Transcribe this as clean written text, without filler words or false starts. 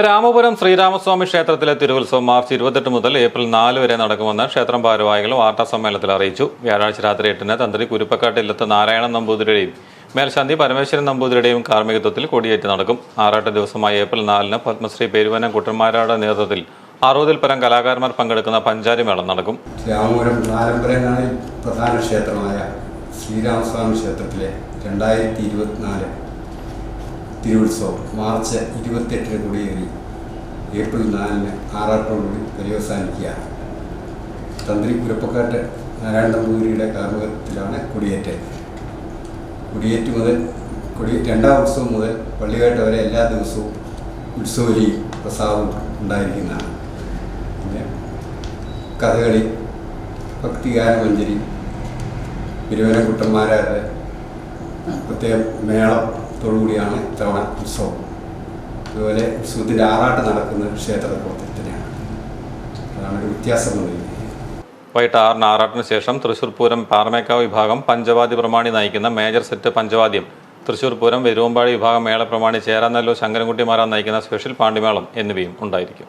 രാമപുരം ശ്രീരാമസ്വാമി ക്ഷേത്രത്തിലെ തിരുവുത്സവം മാർച്ച് 28 മുതൽ ഏപ്രിൽ 4 വരെ നടക്കുമെന്ന് ക്ഷേത്രം ഭാരവാഹികൾ വാർത്താസമ്മേളനത്തിൽ അറിയിച്ചു. വ്യാഴാഴ്ച രാത്രി 8-ന് തന്ത്രി കുരുപ്പക്കാട്ട് ഇല്ലത്ത് നാരായണൻ നമ്പൂതിരിയുടെയും മേൽശാന്തി പരമേശ്വരൻ നമ്പൂതിരിയുടെയും കാർമ്മികത്വത്തിൽ കൊടിയേറ്റ് നടക്കും. ആറാട്ട് ദിവസമായ ഏപ്രിൽ 4-ന് പത്മശ്രീ പെരുവനം കുട്ടന്മാരുടെ നേതൃത്വത്തിൽ 60-ൽ പരം കലാകാരന്മാർ പങ്കെടുക്കുന്ന പഞ്ചാരി മേളം നടക്കും. രാമപുരം നാലമ്പലങ്ങളിൽ പ്രധാന ക്ഷേത്രമായ ശ്രീരാമസ്വാമി ക്ഷേത്രത്തിലെ 2024 തിരുവുത്സവം മാർച്ച് 28-ന് കൊടിയേറി ഏപ്രിൽ 4-ന് ആറാട്ടോടുകൂടി പര്യവസാനിക്കുകയാണ്. തന്ത്രി കുരുപ്പക്കാട്ട് നാരായണൻ നമ്പൂതിരിയുടെ കാർമ്മികത്തിലാണ് കൊടിയേറ്റ് മുതൽ രണ്ടാം ഉത്സവം മുതൽ പള്ളികേട്ട് വരെ എല്ലാ ദിവസവും ഉത്സവലിയും പ്രസാദവും ഉണ്ടായിരിക്കുന്നതാണ്. പിന്നെ കഥകളി, ഭക്തിഗാനമഞ്ജരി, പെരുവനം കുട്ടന്മാരുടെ പ്രത്യേക മേളത്തോടുകൂടിയാണ് ഇത്തവണ ഉത്സവം. അതുപോലെ ഉത്സവത്തിൻ്റെ ആറാട്ട് നടക്കുന്ന ക്ഷേത്രത്തിൽ തന്നെയാണ്. അതാണ് ഒരു വ്യത്യാസം എന്നുള്ളത്. വൈകിട്ട് 6-ന് ആറാട്ടിന് ശേഷം തൃശൂർ പൂരം പാറമേക്കാവ് വിഭാഗം പഞ്ചവാദ്യ പ്രമാണി നയിക്കുന്ന മേജർ സെറ്റ് പഞ്ചവാദ്യം, തൃശൂർ പൂരം വെരുവമ്പാടി വിഭാഗം മേള പ്രമാണി ചേരാനല്ലൂർ ശങ്കരൻകുട്ടിമാരാൻ നയിക്കുന്ന സ്പെഷ്യൽ പാണ്ടിമേളം എന്നിവയും ഉണ്ടായിരിക്കും.